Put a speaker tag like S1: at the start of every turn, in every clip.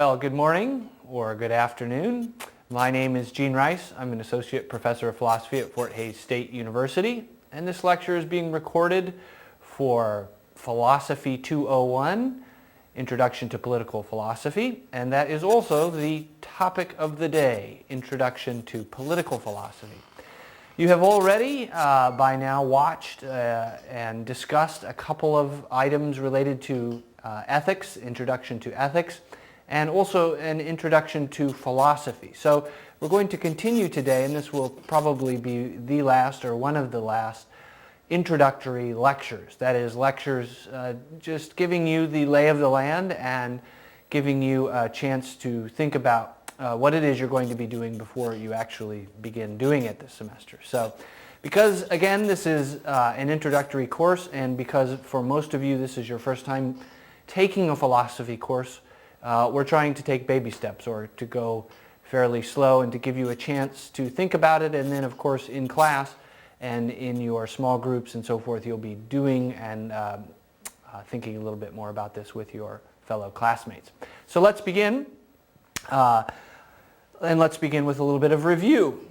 S1: Well, good morning or good afternoon. My name is Gene Rice. I'm an associate professor of philosophy at Fort Hays State University, and this lecture is being recorded for Philosophy 201, Introduction to Political Philosophy, and that is also the topic of the day, Introduction to Political Philosophy. You have already by now watched and discussed a couple of items related to ethics, Introduction to Ethics, and also an introduction to philosophy. So we're going to continue today, and this will probably be the last or one of the last introductory lectures. That is, lectures just giving you the lay of the land and giving you a chance to think about what it is you're going to be doing before you actually begin doing it this semester. So because, again, this is an introductory course, and because for most of you this is your first time taking a philosophy course, we're trying to take baby steps, or to go fairly slow, and to give you a chance to think about it, and then of course in class and in your small groups and so forth you'll be doing and thinking a little bit more about this with your fellow classmates. So let's begin, and let's begin with a little bit of review.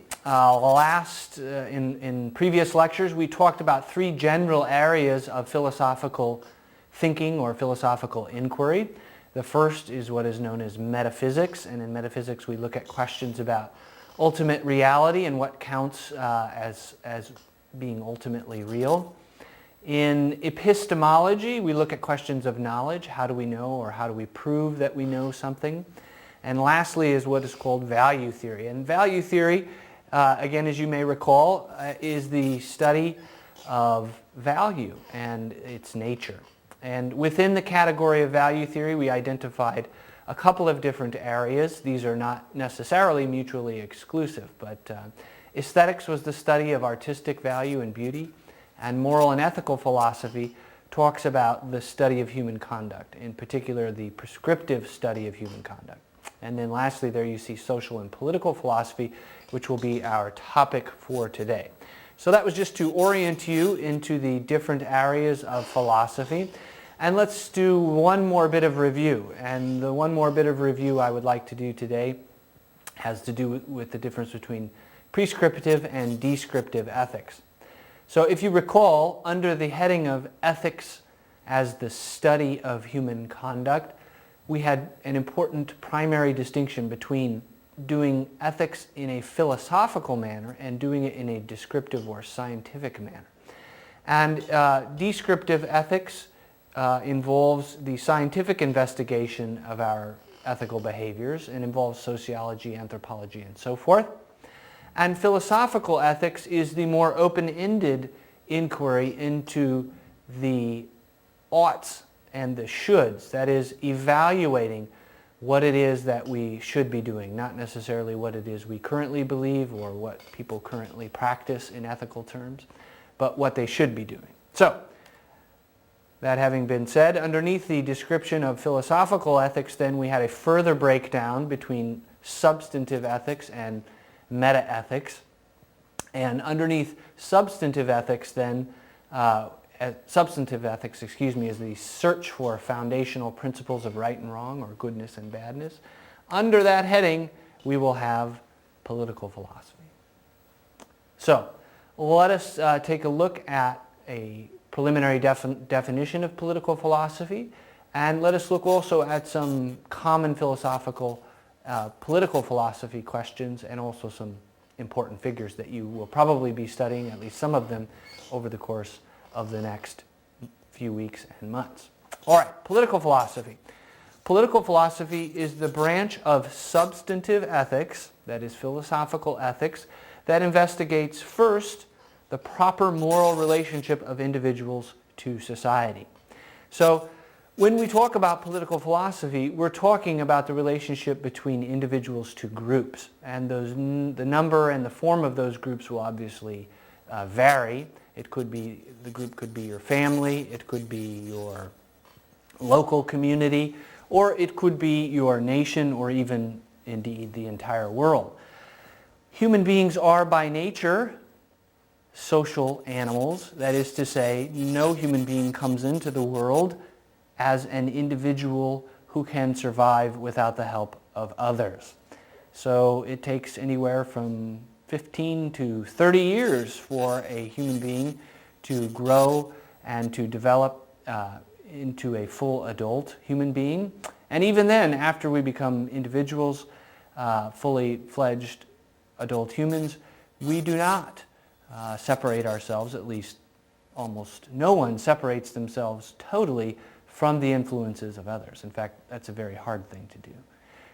S1: In previous lectures we talked about three general areas of philosophical thinking or philosophical inquiry. The first is what is known as metaphysics, and in metaphysics we look at questions about ultimate reality and what counts as being ultimately real. In epistemology we look at questions of knowledge. How do we know, or how do we prove that we know something? And lastly is what is called value theory. And value theory, again, as you may recall, is the study of value and its nature. And within the category of value theory, we identified a couple of different areas. These are not necessarily mutually exclusive, but aesthetics was the study of artistic value and beauty, and moral and ethical philosophy talks about the study of human conduct, in particular the prescriptive study of human conduct. And then lastly, there you see social and political philosophy, which will be our topic for today. So that was just to orient you into the different areas of philosophy. And let's do one more bit of review. And the one more bit of review I would like to do today has to do with the difference between prescriptive and descriptive ethics. So if you recall, under the heading of ethics as the study of human conduct, we had an important primary distinction between doing ethics in a philosophical manner and doing it in a descriptive or scientific manner. And descriptive ethics involves the scientific investigation of our ethical behaviors, and involves sociology, anthropology, and so forth. And philosophical ethics is the more open-ended inquiry into the oughts and the shoulds, that is, evaluating what it is that we should be doing, not necessarily what it is we currently believe or what people currently practice in ethical terms, but what they should be doing. So, that having been said, underneath the description of philosophical ethics, then we had a further breakdown between substantive ethics and meta-ethics. And underneath substantive ethics then, is the search for foundational principles of right and wrong, or goodness and badness. Under that heading, we will have political philosophy. So, let us take a look at a preliminary definition of political philosophy, and let us look also at some common philosophical political philosophy questions, and also some important figures that you will probably be studying, at least some of them, over the course of the next few weeks and months. All right, political philosophy. Political philosophy is the branch of substantive ethics, that is philosophical ethics, that investigates first the proper moral relationship of individuals to society. So when we talk about political philosophy, we're talking about the relationship between individuals to groups, and the number and the form of those groups will obviously vary. The group could be your family, it could be your local community, or it could be your nation, or even indeed the entire world. Human beings are by nature social animals. That is to say, no human being comes into the world as an individual who can survive without the help of others. So it takes anywhere from 15 to 30 years for a human being to grow and to develop into a full adult human being. And even then, after we become individuals, fully fledged adult humans, we do not separate ourselves, at least almost no one separates themselves totally from the influences of others. In fact, that's a very hard thing to do.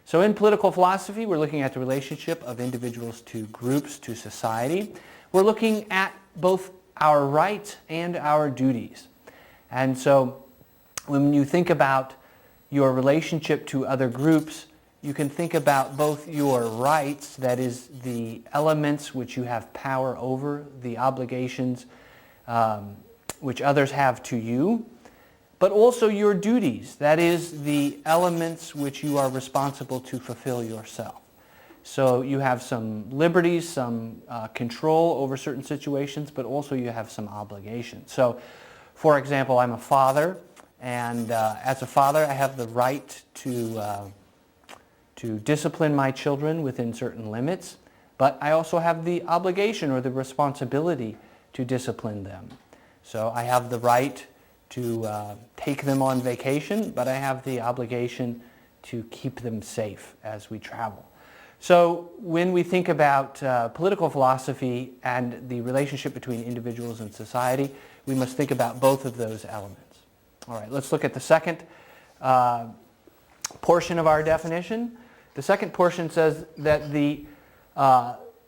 S1: So in political philosophy, we're looking at the relationship of individuals to groups, to society. We're looking at both our rights and our duties. And so when you think about your relationship to other groups, you can think about both your rights, that is the elements which you have power over, the obligations which others have to you, but also your duties, that is the elements which you are responsible to fulfill yourself. So you have some liberties, some control over certain situations, but also you have some obligations. So, for example, I'm a father, and as a father I have the right to discipline my children within certain limits, but I also have the obligation or the responsibility to discipline them. So I have the right to take them on vacation, but I have the obligation to keep them safe as we travel. So when we think about political philosophy and the relationship between individuals and society, we must think about both of those elements. All right, let's look at the second portion of our definition. The second portion says that the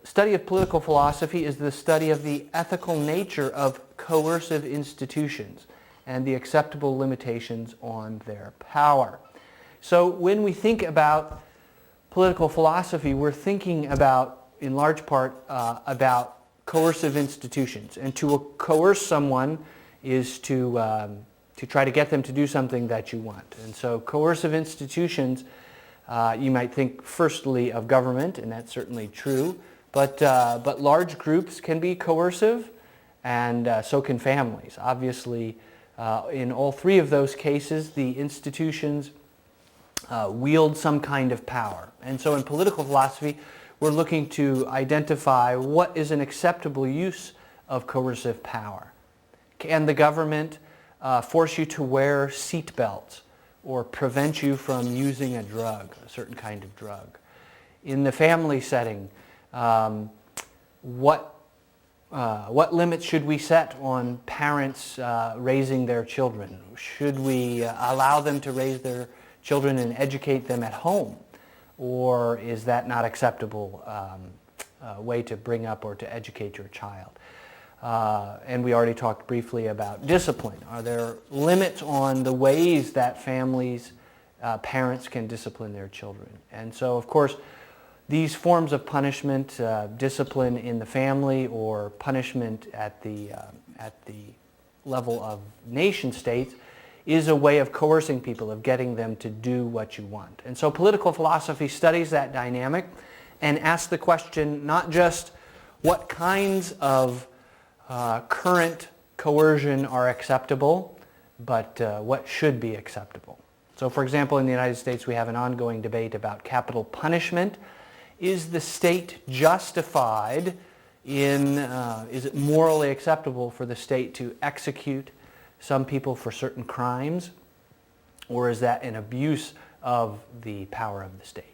S1: study of political philosophy is the study of the ethical nature of coercive institutions and the acceptable limitations on their power. So when we think about political philosophy, we're thinking about, in large part, about coercive institutions. And to coerce someone is to try to get them to do something that you want. And so coercive institutions, you might think firstly of government, and that's certainly true, but large groups can be coercive, and so can families. Obviously, in all three of those cases, the institutions wield some kind of power. And so in political philosophy, we're looking to identify what is an acceptable use of coercive power. Can the government force you to wear seat belts or prevent you from using a drug, a certain kind of drug? In the family setting, what limits should we set on parents raising their children? Should we allow them to raise their children and educate them at home? Or is that not acceptable way to bring up or to educate your child? And we already talked briefly about discipline. Are there limits on the ways that families, parents can discipline their children? And so, of course, these forms of punishment, discipline in the family or punishment at the level of nation states, is a way of coercing people, of getting them to do what you want. And so political philosophy studies that dynamic and asks the question not just what kinds of current coercion are acceptable, but what should be acceptable. So for example, in the United States we have an ongoing debate about capital punishment. Is the state justified in, is it morally acceptable for the state to execute some people for certain crimes, or is that an abuse of the power of the state?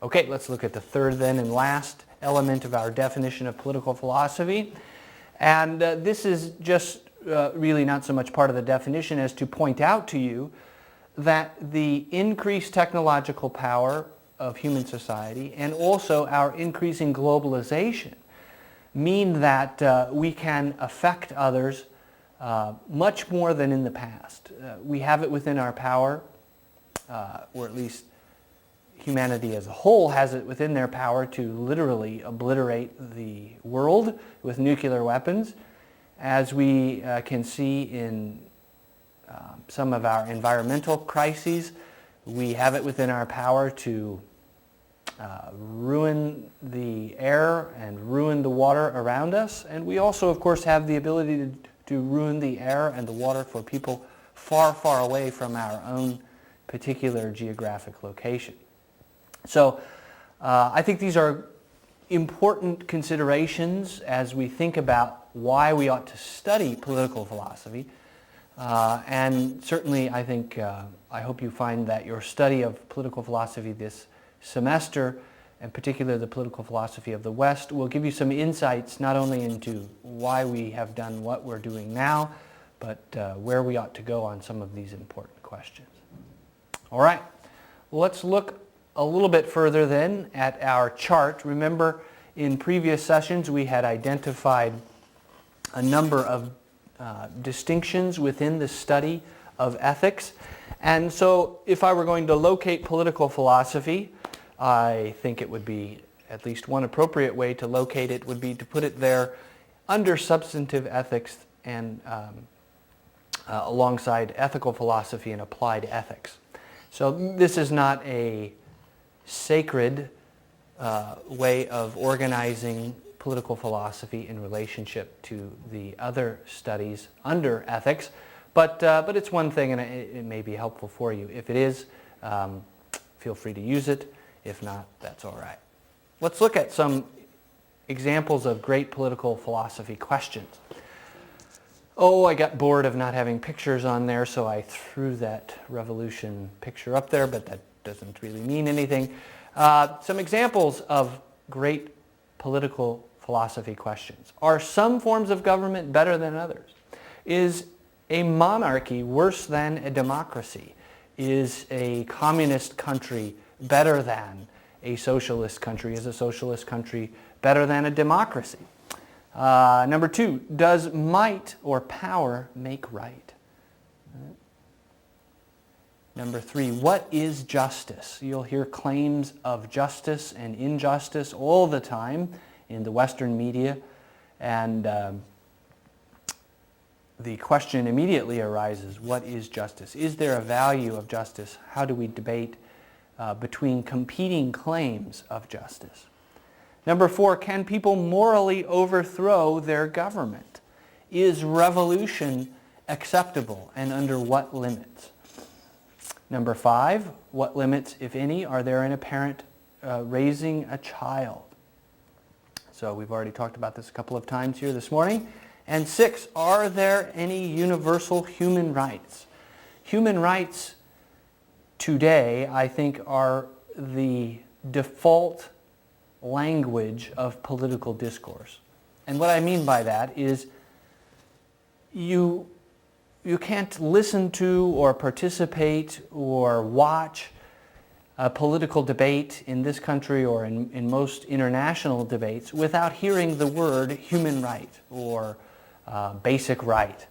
S1: Okay, let's look at the third then and last element of our definition of political philosophy. And this is just really not so much part of the definition as to point out to you that the increased technological power of human society and also our increasing globalization mean that we can affect others much more than in the past. We have it within our power, or at least humanity as a whole has it within their power to literally obliterate the world with nuclear weapons. As we can see in some of our environmental crises, we have it within our power to ruin the air and ruin the water around us. And we also, of course, have the ability to ruin the air and the water for people far, far away from our own particular geographic location. So I think these are important considerations as we think about why we ought to study political philosophy. And certainly I think, I hope you find that your study of political philosophy this semester, in particular the political philosophy of the West, will give you some insights not only into why we have done what we're doing now, but where we ought to go on some of these important questions. All right, well, let's look a little bit further then at our chart. Remember, in previous sessions we had identified a number of distinctions within the study of ethics. And so if I were going to locate political philosophy, I think it would be at least one appropriate way to locate it would be to put it there under substantive ethics and alongside ethical philosophy and applied ethics. So this is not a sacred way of organizing political philosophy in relationship to the other studies under ethics, but it's one thing, and it may be helpful for you. If it is, feel free to use it. If not, that's all right. Let's look at some examples of great political philosophy questions. Oh, I got bored of not having pictures on there, so I threw that revolution picture up there, but that doesn't really mean anything. Some examples of great political philosophy questions. Are some forms of government better than others? Is a monarchy worse than a democracy? Is a communist country better than a socialist country? Is a socialist country better than a democracy? Number 2, does might or power make right? Number 3, what is justice? You'll hear claims of justice and injustice all the time in the Western media, and the question immediately arises, what is justice? Is there a value of justice? How do we debate between competing claims of justice? Number 4, can people morally overthrow their government? Is revolution acceptable, and under what limits? Number 5, what limits, if any, are there in a parent raising a child? So we've already talked about this a couple of times here this morning. And 6, are there any universal human rights? Human rights today, I think, are the default language of political discourse. And what I mean by that is you can't listen to or participate or watch a political debate in this country or in most international debates without hearing the word human right or basic right.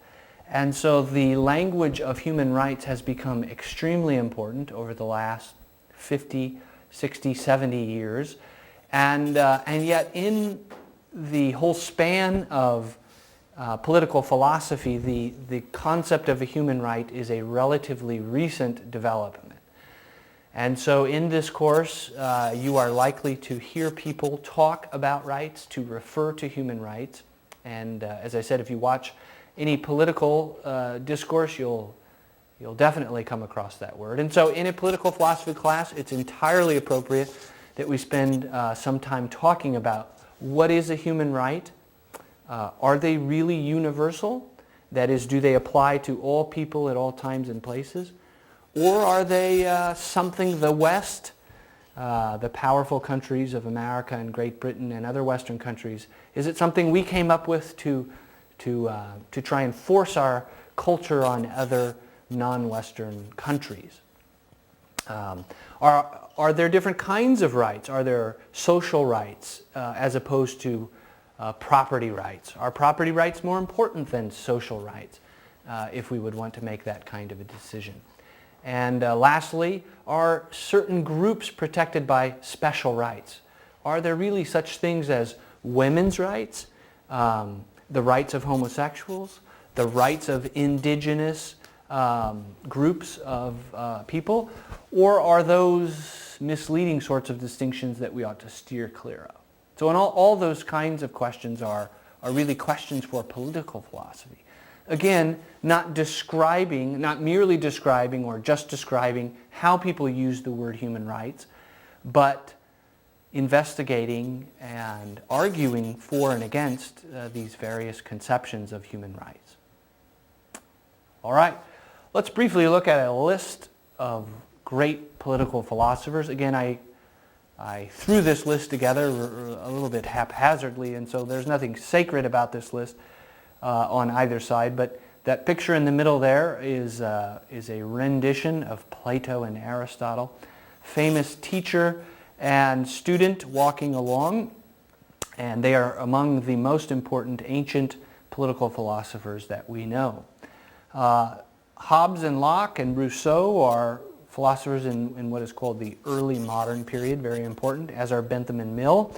S1: And so the language of human rights has become extremely important over the last 50, 60, 70 years. And yet in the whole span of political philosophy, the concept of a human right is a relatively recent development. And so in this course, you are likely to hear people talk about rights, to refer to human rights. And as I said, if you watch any political discourse, you'll definitely come across that word. And so in a political philosophy class, it's entirely appropriate that we spend some time talking about what is a human right. Are they really universal? That is, do they apply to all people at all times and places? Or are they something the West, the powerful countries of America and Great Britain and other Western countries, is it something we came up with to try and force our culture on other non-Western countries? Are there different kinds of rights? Are there social rights as opposed to property rights? Are property rights more important than social rights if we would want to make that kind of a decision? And lastly, are certain groups protected by special rights? Are there really such things as women's rights, the rights of homosexuals, the rights of indigenous groups of people? Or are those misleading sorts of distinctions that we ought to steer clear of? So all those kinds of questions are really questions for political philosophy. Again, not merely describing or just describing how people use the word human rights, but investigating and arguing for and against these various conceptions of human rights. All right, let's briefly look at a list of great political philosophers. Again, I threw this list together a little bit haphazardly, and so there's nothing sacred about this list on either side, but that picture in the middle there is a rendition of Plato and Aristotle, famous teacher and student walking along, and they are among the most important ancient political philosophers that we know. Hobbes and Locke and Rousseau are philosophers in what is called the early modern period, very important, as are Bentham and Mill.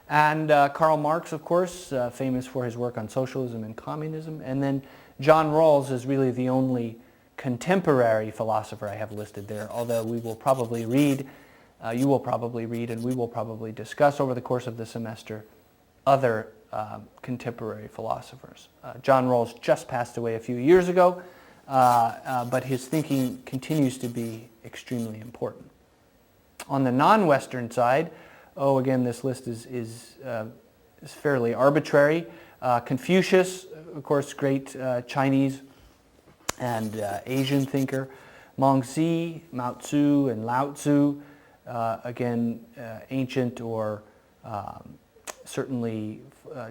S1: And Karl Marx, of course, famous for his work on socialism and communism. And then John Rawls is really the only contemporary philosopher I have listed there, although we will probably read, you will probably read, and we will probably discuss over the course of the semester other contemporary philosophers. John Rawls just passed away a few years ago, but his thinking continues to be extremely important. On the non-Western side, again, this list is fairly arbitrary. Confucius, of course, great Chinese and Asian thinker. Mengzi, Mao Tzu, and Lao Tzu, again, ancient or certainly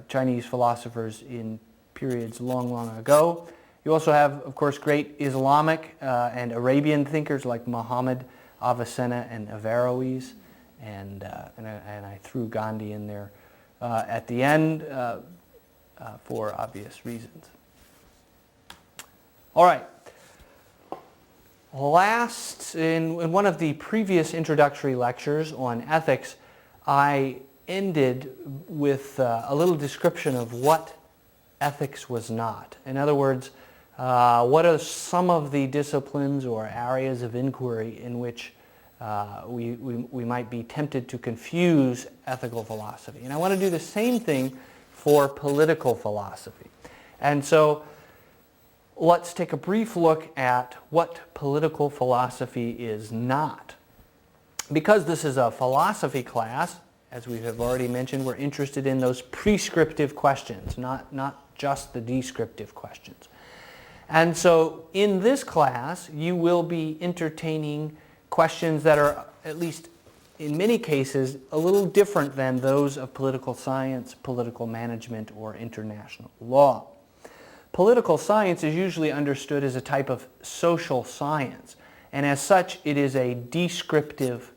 S1: Chinese philosophers in periods long, long ago. You also have, of course, great Islamic and Arabian thinkers like Muhammad, Avicenna, and Averroes, and I threw Gandhi in there at the end for obvious reasons. All right. Last, in one of the previous introductory lectures on ethics, I ended with a little description of what ethics was not. In other words, what are some of the disciplines or areas of inquiry in which we might be tempted to confuse ethical philosophy? And I want to do the same thing for political philosophy. And so let's take a brief look at what political philosophy is not. Because this is a philosophy class, as we have already mentioned, we're interested in those prescriptive questions, not just the descriptive questions. And so in this class, you will be entertaining questions that are, at least in many cases, a little different than those of political science, political management, or international law. Political science is usually understood as a type of social science, and as such, it is a descriptive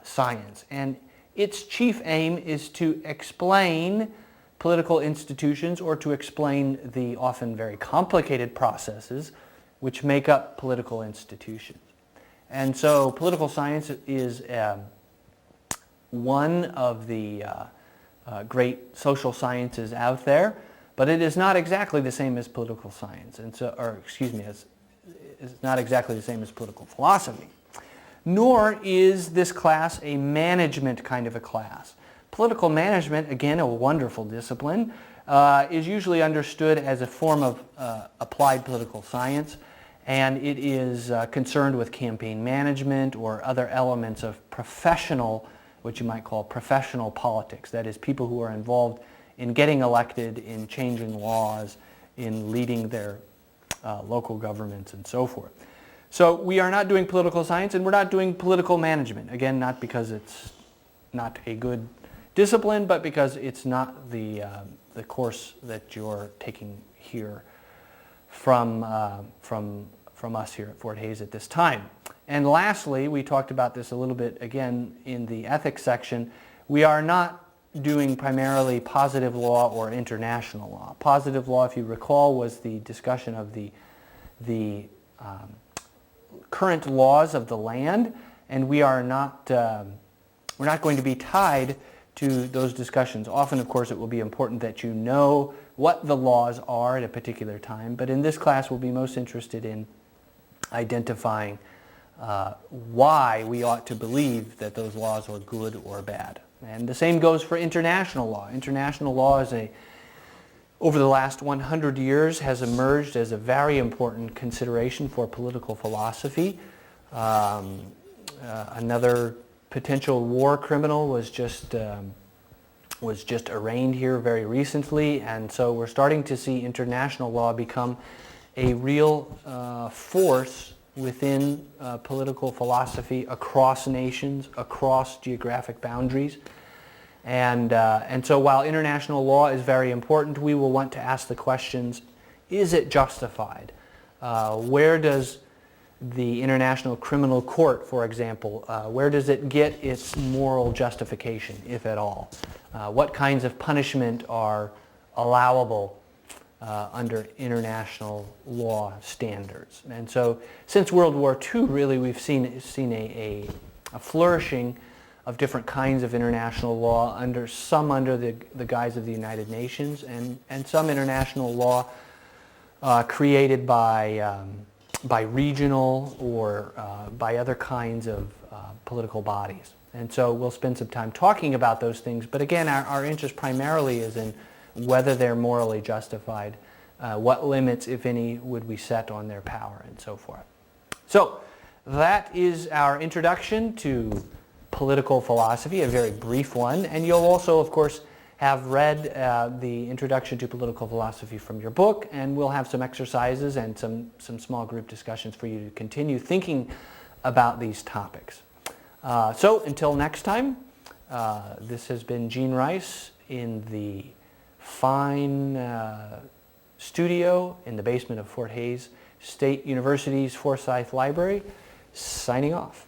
S1: science. And its chief aim is to explain political institutions or to explain the often very complicated processes which make up political institutions. And so political science is one of the great social sciences out there, but it is not exactly the same as political science, it's not exactly the same as political philosophy. Nor is this class a management kind of a class. Political management, again, a wonderful discipline, is usually understood as a form of applied political science, and it is concerned with campaign management or other elements of professional, what you might call professional politics. That is, people who are involved in getting elected, in changing laws, in leading their local governments, and so forth. So we are not doing political science, and we're not doing political management. Again, not because it's not a good discipline, but because it's not the course that you're taking here from us here at Fort Hays at this time. And lastly, we talked about this a little bit again in the ethics section. We are not doing primarily positive law or international law. Positive law, if you recall, was the discussion of the current laws of the land, and we are not we're not going to be tied to those discussions. Often, of course, it will be important that you know what the laws are at a particular time, but in this class we'll be most interested in identifying why we ought to believe that those laws are good or bad. And the same goes for international law. International law is over the last 100 years has emerged as a very important consideration for political philosophy. Another potential war criminal was just arraigned here very recently, and so we're starting to see international law become a real force within political philosophy across nations, across geographic boundaries. And so while international law is very important, we will want to ask the questions, is it justified? Where does the International Criminal Court, for example, where does it get its moral justification, if at all? What kinds of punishment are allowable under international law standards? And so since World War II, really, we've seen a flourishing of different kinds of international law, some under the guise of the United Nations, and some international law created by regional or by other kinds of political bodies. And so we'll spend some time talking about those things, but again, our interest primarily is in whether they're morally justified, what limits, if any, would we set on their power, and so forth. So that is our introduction to political philosophy, a very brief one, and you'll also, of course, have read the Introduction to Political Philosophy from your book, and we'll have some exercises and some small group discussions for you to continue thinking about these topics. So until next time, this has been Gene Rice in the fine studio in the basement of Fort Hays State University's Forsyth Library, signing off.